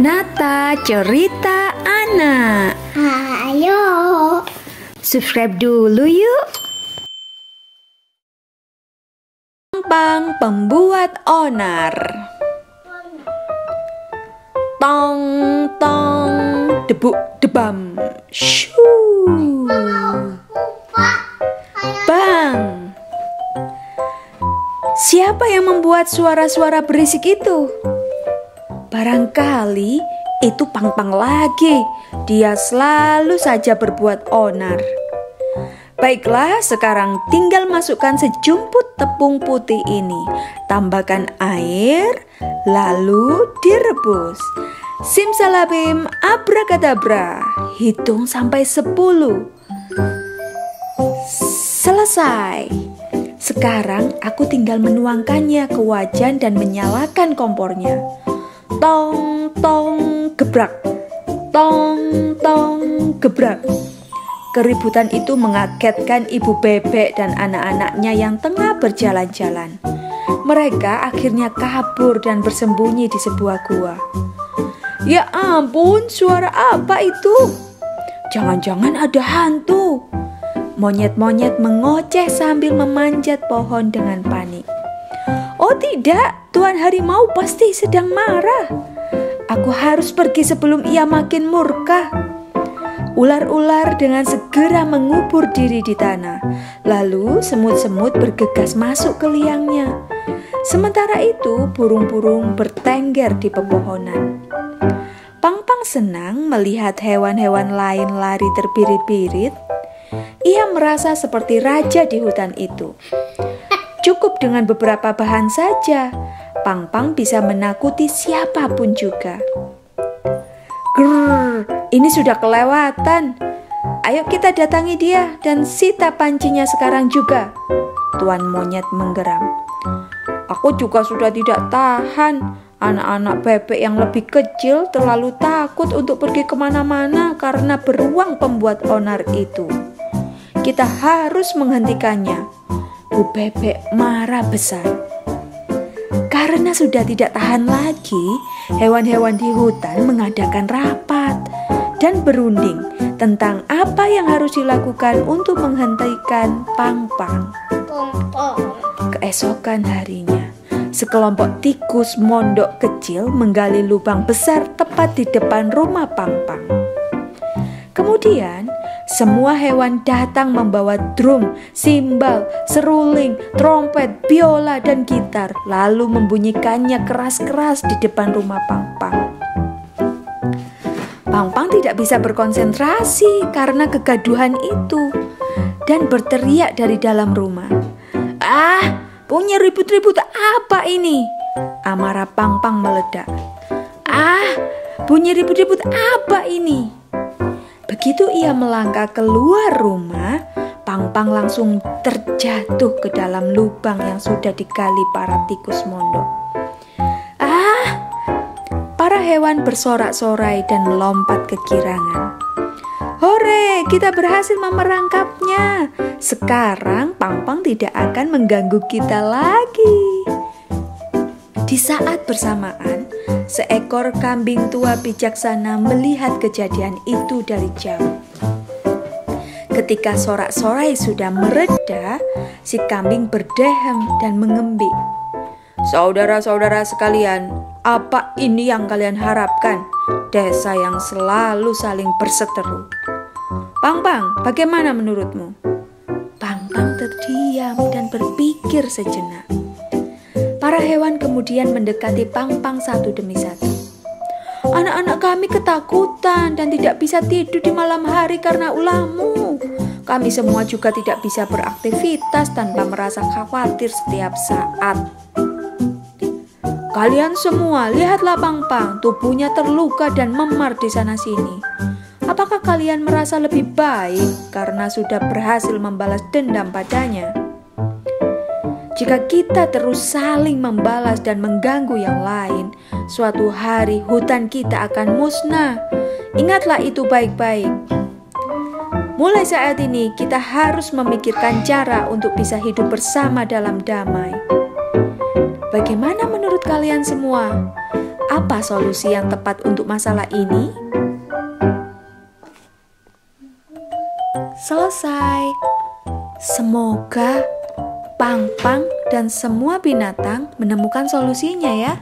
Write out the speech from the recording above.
Nata Cerita Anak. Ayo, Subscribe dulu yuk. Pampang pembuat onar. Tong tong debuk debam. Shoo. Bang. Siapa yang membuat suara-suara berisik itu? Barangkali itu Pangpang lagi. Dia selalu saja berbuat onar. Baiklah, sekarang tinggal masukkan sejumput tepung putih ini. Tambahkan air, lalu direbus. Simsalabim, abrakadabra. Hitung sampai 10. Selesai. Sekarang aku tinggal menuangkannya ke wajan dan menyalakan kompornya. Tong tong gebrak. Tong tong gebrak. Keributan itu mengagetkan ibu bebek dan anak-anaknya yang tengah berjalan-jalan. Mereka akhirnya kabur dan bersembunyi di sebuah gua. Ya ampun, suara apa itu? Jangan-jangan ada hantu. Monyet-monyet mengoceh sambil memanjat pohon dengan panik. Oh tidak, Tuan Harimau pasti sedang marah. Aku harus pergi sebelum ia makin murka. Ular-ular dengan segera mengubur diri di tanah. Lalu semut-semut bergegas masuk ke liangnya. Sementara itu burung-burung bertengger di pepohonan. Pangpang senang melihat hewan-hewan lain lari terbirit-birit. Ia merasa seperti raja di hutan itu. Cukup dengan beberapa bahan saja, Pangpang bisa menakuti siapapun juga. Grrr, ini sudah kelewatan. Ayo kita datangi dia dan sita pancinya sekarang juga. Tuan monyet menggeram. Aku juga sudah tidak tahan. Anak-anak bebek yang lebih kecil terlalu takut untuk pergi kemana-mana karena beruang pembuat onar itu. Kita harus menghentikannya. Bu Bebek marah besar. Karena sudah tidak tahan lagi, hewan-hewan di hutan mengadakan rapat dan berunding tentang apa yang harus dilakukan untuk menghentikan Pangpang. Keesokan harinya, sekelompok tikus mondok kecil menggali lubang besar tepat di depan rumah Pangpang. Kemudian, semua hewan datang membawa drum, simbal, seruling, trompet, biola, dan gitar, lalu membunyikannya keras-keras di depan rumah Pangpang. Pangpang tidak bisa berkonsentrasi karena kegaduhan itu dan berteriak dari dalam rumah. Ah, punya ribut-ribut apa ini? Amarah Pangpang meledak. Ah, bunyi ribut-ribut apa ini? Begitu ia melangkah keluar rumah, Pangpang langsung terjatuh ke dalam lubang yang sudah digali para tikus mondok. Ah! Para hewan bersorak-sorai dan melompat ke girangan. Hore, kita berhasil memerangkapnya. Sekarang Pangpang tidak akan mengganggu kita lagi. Di saat bersamaan, seekor kambing tua bijaksana melihat kejadian itu dari jauh. Ketika sorak-sorai sudah mereda, si kambing berdehem dan mengembik. Saudara-saudara sekalian, apa ini yang kalian harapkan? Desa yang selalu saling berseteru. Pangpang, bagaimana menurutmu? Pangpang terdiam dan berpikir sejenak. Para hewan kemudian mendekati Pangpang satu demi satu. Anak-anak kami ketakutan dan tidak bisa tidur di malam hari karena ulahmu. Kami semua juga tidak bisa beraktivitas tanpa merasa khawatir setiap saat. Kalian semua, lihatlah Pangpang, tubuhnya terluka dan memar di sana-sini. Apakah kalian merasa lebih baik karena sudah berhasil membalas dendam padanya? Jika kita terus saling membalas dan mengganggu yang lain, suatu hari hutan kita akan musnah. Ingatlah itu baik-baik. Mulai saat ini kita harus memikirkan cara untuk bisa hidup bersama dalam damai. Bagaimana menurut kalian semua? apa solusi yang tepat untuk masalah ini? Selesai. Semoga Pang-Pang dan semua binatang menemukan solusinya ya.